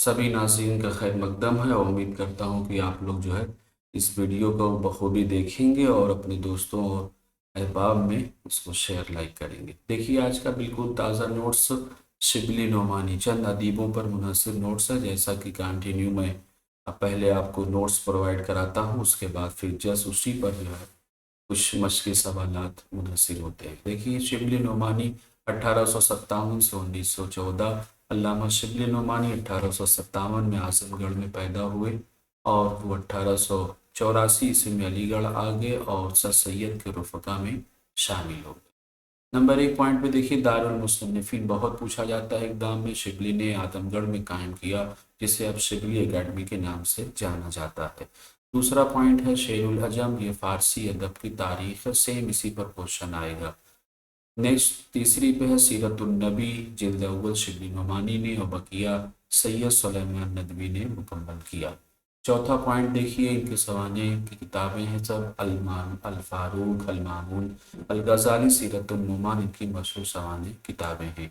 سبھی ناظرین کا خیر مقدم ہے اور امید کرتا ہوں کہ آپ لوگ جو ہے اس ویڈیو کو بخوبی دیکھیں گے اور اپنے دوستوں اور احباب میں اس کو شیئر لائک کریں گے۔ دیکھیے آج کا بالکل تازہ نوٹس شبلی نعمانی چند ادیبوں پر منحصر نوٹس ہے، جیسا کہ کنٹینیو میں پہلے آپ کو نوٹس پرووائڈ کراتا ہوں، اس کے بعد پھر جس اسی پر جو ہے کچھ مشقی سوالات منحصر ہوتے ہیں۔ دیکھیے شبلی نعمانی 1857 سے 1914، علامہ شبلی نعمانی 1857 میں اعظم گڑھ میں پیدا ہوئے اور وہ 1884 میں علی گڑھ آ گئے اور سر سید کے رفقا میں شامل ہو گئے۔ نمبر 1 پوائنٹ پہ دیکھیے دارالمصنفین بہت پوچھا جاتا ہے اقدام میں شبلی نے اعظم گڑھ میں قائم کیا، جسے اب شبلی اکیڈمی کے نام سے جانا جاتا ہے۔ دوسرا پوائنٹ ہے شعر الحجم، یہ فارسی ادب کی تاریخ ہے، سیم اسی پر کوشچن آئے گا۔ نیکسٹ تیسری پہ ہے سیرت النبی، جلد اول شبلی نعمانی نے اور بقیہ سید سلیمان ندوی نے مکمل کیا۔ چوتھا پوائنٹ دیکھیے ان کے سوانح کی کتابیں ہیں سب، الفاروق، المامون، الغزالی، سیرت النعمان ان کی مشہور سوانح کتابیں ہیں۔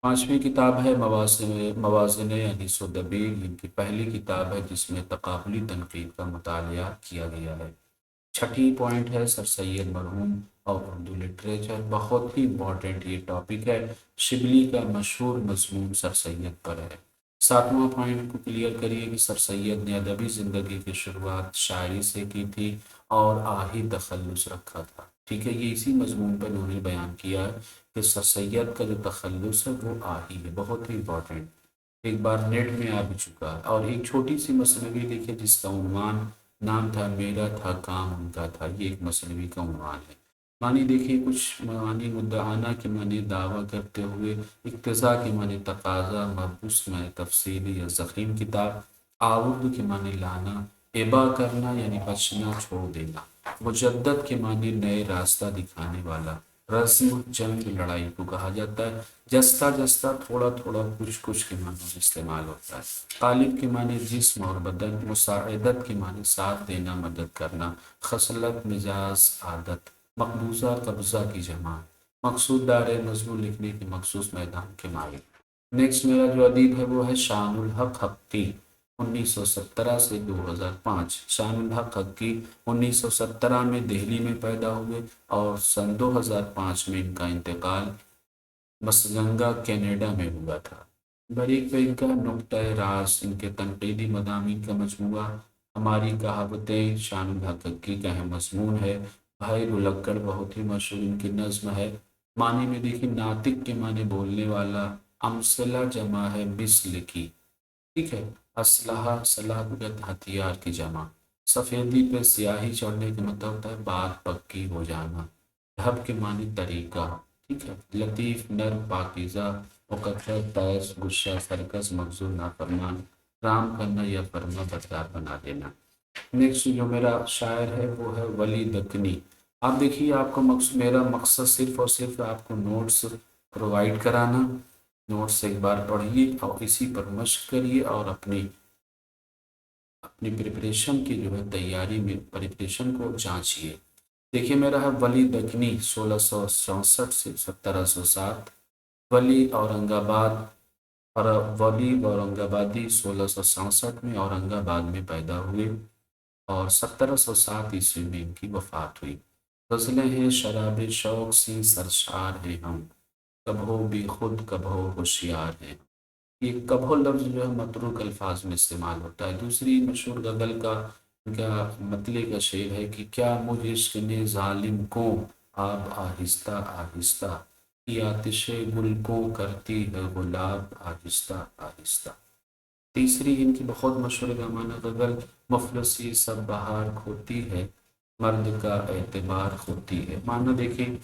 پانچویں کتاب ہے موازن انیس و دبیر، ان کی پہلی کتاب ہے جس میں تقابلی تنقید کا مطالعہ کیا گیا ہے۔ چھٹی پوائنٹ ہے سر سید مرحوم اور اردو لٹریچر، بہت ہی امپورٹنٹ یہ ٹاپک ہے، شبلی کا مشہور مضمون سر سید پر ہے۔ ساتواں پوائنٹ کو کلیئر کریے کہ سر سید نے ادبی زندگی کی شروعات شاعری سے کی تھی اور آہی تخلص رکھا تھا، ٹھیک ہے، یہ اسی مضمون پر انہوں نے بیان کیا ہے کہ سر سید کا جو تخلص ہے وہ آہی ہے، بہت ہی امپورٹنٹ، ایک بار نیٹ میں آ بھی چکا ہے۔ اور ایک چھوٹی سی مثنوی لکھے جس کا عنوان نام تھا میرا تھا کام ان کا تھا، یہ ایک مثنوی کا عنوان ہے۔ معنی دیکھیے کچھ معنی مدعانہ کے معنی دعویٰ کرتے ہوئے، اقتضاء کے معنی تقاضا، مبعوث میں تفصیلی یا ضخیم کتاب، آورد کے معنی لانا، ابا کرنا یعنی بچنا چھوڑ دینا، مجدد کے معنی نئے راستہ دکھانے والا، رسم جنگ لڑائی کو کہا جاتا ہے، جستا جستا تھوڑا تھوڑا کچھ کچھ کے معنی میں استعمال ہوتا ہے، قالب کے معنی جسم اور بدن، مساعدت کے معنی ساتھ دینا مدد کرنا، خصلت مزاج عادت، مقبوضہ قبضہ کی جمع، مقصود دار مضمون لکھنے کے مخصوص میدان کے مالک۔ نیکسٹ میرا جو ادیب ہے وہ ہے شان الحق حقی، 1917 سے 2005۔ شان الحق حقی 1917 میں دہلی میں پیدا ہوئے اور سن 2005 میں ان کا انتقال مسگنگا کینیڈا میں ہوا تھا۔ بریک پہ ان کا نقطۂ راست، ان کے تنقیدی مضامین کا مجموعہ، ہماری کہاوتیں، شان الحق حقی کا اہم مضمون ہے، بھائی رلکڑ بہت ہی مشہور ان کی نظم ہے۔ معنی میں دیکھیں ناطق کے معنی بولنے والا، امثلہ جمع ہے مثل کی، ٹھیک ہے، اسلحہ صلاحیت ہتھیار کی جمع، سفیدی پہ سیاہی چڑھنے کا مطلب ہوتا ہے بات پکی ہو جانا، ڈھب کے معنی طریقہ، ٹھیک ہے، لطیف نرم پاکیزہ، مقدر تیز غصہ سرکش مغزور نافرمان، رام کرنا یا فرما بردار بنا دینا۔ نیکسٹ جو میرا شاعر ہے وہ ہے ولی دکنی۔ آپ دیکھیے آپ کو میرا مقصد صرف اور صرف آپ کو نوٹس پرووائڈ کرانا، نوٹس ایک بار پڑھیے اور اسی پر مشق کریے اور اپنی پریپریشن کی جو ہے تیاری میں پریپریشن کو جانچیے۔ دیکھیے میرا ہے ولی دکنی 1664 سے 1707، ولی اورنگ آباد اور ولی اورنگ آبادی 1667 میں اورنگ آباد میں پیدا ہوئے اور 1707 عیسوی میں ان کی وفات ہوئی۔ غزلیں ہیں شراب شوق سی سرشار ہیں ہم، کبھو بھی خود کبھو ہوشیار ہیں، یہ کبھو لفظ جو ہے متروک الفاظ میں استعمال ہوتا ہے۔ دوسری مشہور غزل کا مطلع کا شعر ہے کہ کیا مجھ عشق نے ظالم کو آب آہستہ آہستہ، کی آتش گل کو کرتی ہے گلاب آہستہ آہستہ۔ تیسری ان کی بہت مشہور زمانہ غزل مفلسی سب بہار کھوتی ہے، مرد کا اعتبار کھوتی ہے۔ معنی دیکھیں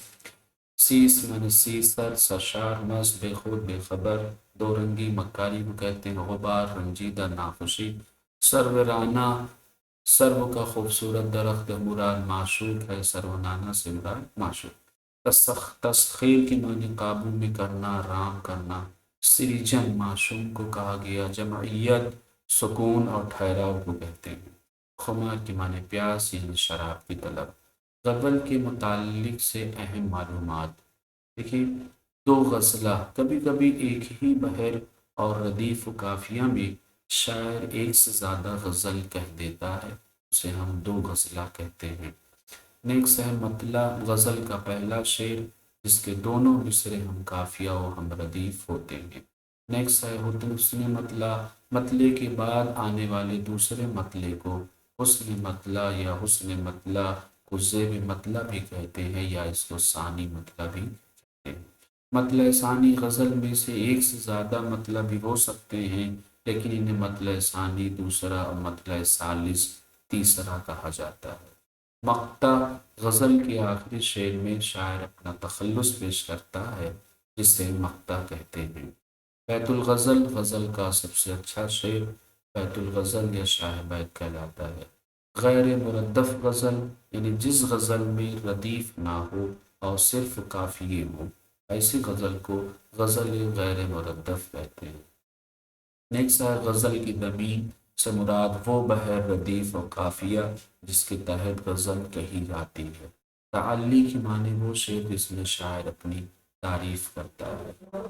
سیس من سیسر، سشار مس بے خود بے خبر، دو رنگی مکاری کو کہتے ہیں، غبار رنجیدہ ناخوشی، سرورانہ سرو کا خوبصورت درخت مراد معشوق ہے، سرونانہ سے مراد معشوق۔ تسخیر کی معنی قابو میں کرنا، رام کرنا، سریجن معشوق کو کہا گیا، جمعیت سکون اور ٹھہراؤ کو کہتے ہیں، خمار کی معنی پیاس یعنی شراب کی طلب۔ غزل کے متعلق سے اہم معلومات دیکھیں، دو غزلہ کبھی کبھی ایک ہی بحر اور ردیف و قافیہ میں شاعر ایک سے زیادہ غزل کہہ دیتا ہے، اسے ہم دو غزلہ کہتے ہیں۔ نیکسٹ ہے مطلع، غزل کا پہلا شعر جس کے دونوں مصرے ہم قافیہ و ہم ردیف ہوتے ہیں۔ نیکسٹ ہے حسن مطلع، مطلع کے بعد آنے والے دوسرے مطلع کو حسن مطلع یا حسن مطلع کو زیب مطلع بھی کہتے ہیں، یا اس کو ثانی مطلع بھی کہتے ہیں۔ مطلع ثانی غزل میں سے ایک سے زیادہ مطلع بھی ہو سکتے ہیں، لیکن انہیں مطلع ثانی دوسرا اور مطلع ثالث تیسرا کہا جاتا ہے۔ مقطع، غزل کے آخری شعر میں شاعر اپنا تخلص پیش کرتا ہے، جسے مقطع کہتے ہیں۔ بیت الغزل، غزل کا سب سے اچھا شعر بیت الغزل یا شاہ بیت کہلاتا ہے۔ غیر مردف غزل، یعنی جس غزل میں ردیف نہ ہو اور صرف قافیے ہوں، ایسی غزل کو غزل غیر مردف کہتے ہیں۔ نیکسٹ ہے غزل کی ضمیر سے مراد وہ بحر ردیف اور قافیہ جس کے تحت غزل کہی جاتی ہے۔ تعلی کی معنی وہ شعر جس میں شاعر اپنی تعریف کرتا ہے۔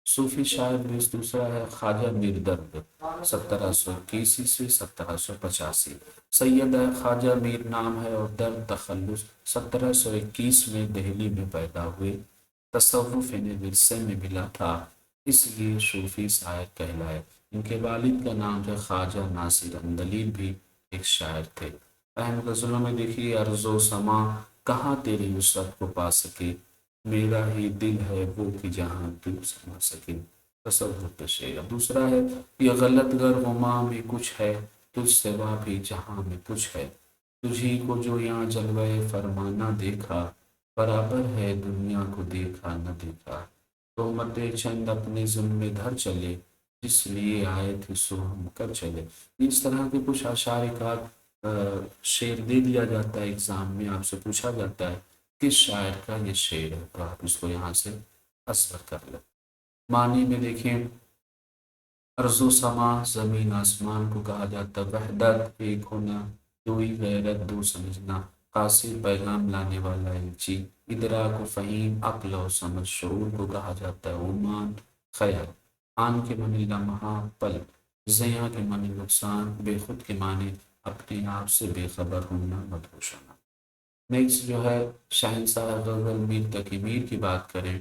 صوفی شاعر میں دوسرا ہے خواجہ میر درد، 1721 سے 1785۔ سید ہے خواجہ میر نام ہے اور درد تخلص 1721 میں دہلی میں پیدا ہوئے۔ تصوف انہیں ورثے میں ملا تھا، اس لیے صوفی شاعر کہلائے۔ ان کے والد کا نام ہے خواجہ ناصر اندلیب، بھی ایک شاعر تھے۔ اہم غزلوں میں دیکھیے ارض و سما، کہاں تیری وسعت کو پا سکے، میرا ہی دل ہے وہ کہ جہاں تو سما سکے، تصوف کا شعر۔ دوسرا ہے یہ غلط گر غماں میں کچھ ہے، تجھ سوا بھی جہاں میں کچھ ہے، تجھی کو جو یہاں جلوہ فرمانا دیکھا، برابر ہے دنیا کو دیکھا نہ دیکھا، تہمت چند اپنے ذمہ دھر چلے، جس لیے آئے تھے سو ہم کر چلے۔ اس طرح کے کچھ اشعار کا شعر دے دیا جاتا ہے ایگزام میں، آپ سے پوچھا جاتا ہے کس شاعر کا یہ شعر ہے، تو آپ اس کو یہاں سے اثر کر لیں۔ معنی میں دیکھیں ارض و سما، زمین آسمان کو کہا جاتا ہے۔ وحدت، ایک ہونا، دوئی غیرت، دو سمجھنا، قاصد، پیغام لانے والا الچی، ادراک و فہیم، عقل و سمجھ، شعور کو کہا جاتا ہے۔ عمان، خیال، آن کے معنی لمحہ، پل، زیاں کے معنی نقصان، بے خود کے معنی اپنے آپ سے بے خبر ہونا، مدہوش ہونا۔ نیکسٹ جو ہے شہنشاہ غزل میر تقی میر کی بات کریں،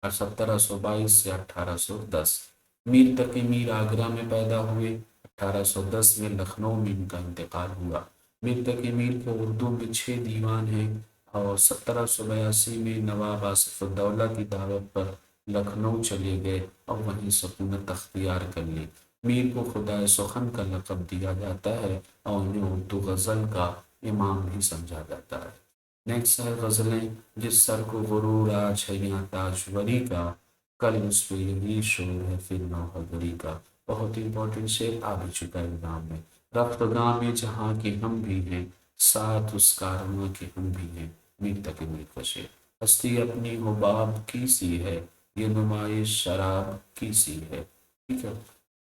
اور 1722 سے 1810۔ میر تقی میر آگرہ میں پیدا ہوئے، 1810 میں لکھنؤ میں ان کا انتقال ہوا۔ میر تقی میر کے اردو میں 6 دیوان ہیں، اور 1782 میں نواب آصف الدولہ کی دعوت پر لکھنؤ چلے گئے اور وہیں سکونت اختیار کر لی۔ میر کو خدائے سخن کا لقب دیا جاتا ہے اور انہیں اردو غزل کا امام بھی سمجھا جاتا ہے۔ نیکسٹ ہے غزلیں، جس سر کو غرور آج ہے یہاں تاجوری کا، کل اس پہ یہی شور ہے پھر نوحہ گری کا۔ بہت امپورٹنٹ شعر آ بھی چکا ہے ایگزام میں۔ رفت گاہ میں جہاں کے ہم بھی ہیں، ساتھ اس کارواں کے ہم بھی ہیں، میر تقی میر کا شعر۔ ہستی اپنی حباب کی سی ہے، یہ نمائش شراب کی سی ہے، ٹھیک ہے۔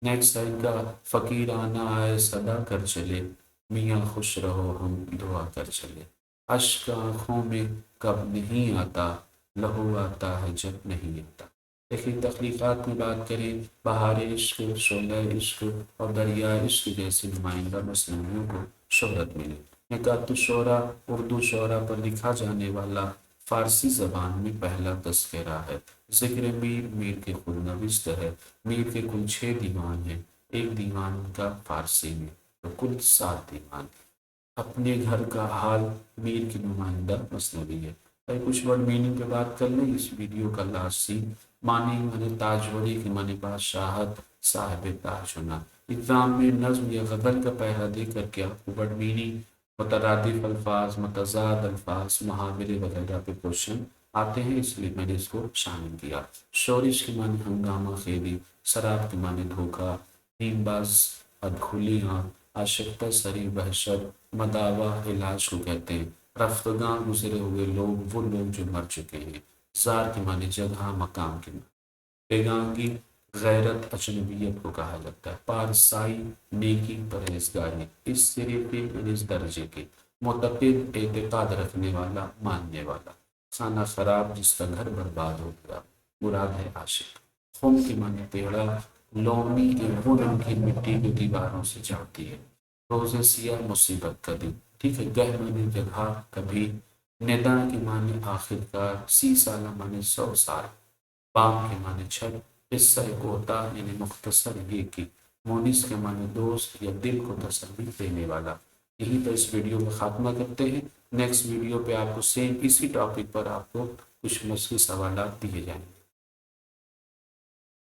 نیکسٹ ہے ان کا فقیرانہ آئے صدا کر چلے، میاں خوش رہو ہم دعا کر چلے، اشک آنکھوں میں کب نہیں آتا، لہو آتا ہے جب نہیں آتا۔ لیکن تخلیقات میں بات کریں، بہار عشق، شعلہ عشق اور دریا عشق جیسی نمائندہ مصنوعوں کو شہرت ملی۔ نکات الشعراء اردو شعراء پر لکھا جانے والا فارسی زبان میں پہلا تذکرہ ہے۔ ذکر میر، میر کے خود نوشت ہے۔ میر کے کل 6 دیوان ہیں، ایک دیوان کا فارسی میں، تو کل 7 دیوان۔ اپنے گھر کا حال، میر کی نمائندہ مثنوی ہے۔ اور کچھ ورڈ میننگ پہ بات کر لیں اس ویڈیو کا لاسٹ سین۔ معنی تاجوری کی معنی بادشاہت، صاحب تاج ہونا۔ ایگزام میں نظم یا غزل کا پہلا دے کر کے آپ کو ورڈ میننگ، مترادف الفاظ، متضاد الفاظ، محاورے وغیرہ پہ کوشچن آتے ہیں، اس لیے میں نے اس کو شامل کیا۔ شورش کی معنی ہنگامہ خیری، شراب کی معنی دھوکہ، نیم باز ادھولی آنکھ، آشفتہ سری وحشت، مداوا علاج کو کہتے ہیں۔ رفتگاں گزرے ہوئے لوگ، وہ لوگ جو مر چکے ہیں۔ زار کی معنی جگہ، مقام کی معنی۔ بیگانگی، غیرت، اجنبیت کو کہا جاتا ہے۔ پارسائی، نیکی، پرہیزگاری، اس سرے پہ اس درجے کے۔ معتقد، اعتقاد رکھنے والا، ماننے والا۔ خانہ خراب، جس کا گھر برباد ہو گیا، مراد ہے عاشق۔ خم کی معنی ٹیڑھا، لومی کی وہ نمکین مٹی کو دیواروں سے چاہتی ہے۔ روز سیاہ مصیبت کا دن، ٹھیک ہے، گہمانی جگہ کبھی، ندا کے معنی آخر کار، سی سالہ معنی 100 سال، پام کے معنی چھت، قصہ کوتا یعنی مختصر یہ کہ، مونس کے معنی دوست یا دل کو تسلی دینے والا۔ یہیں پر اس ویڈیو کا خاتمہ کرتے ہیں۔ نیکسٹ ویڈیو پہ آپ کو سیم اسی ٹاپک پر آپ کو کچھ مشکل سوالات دیے جائیں گے۔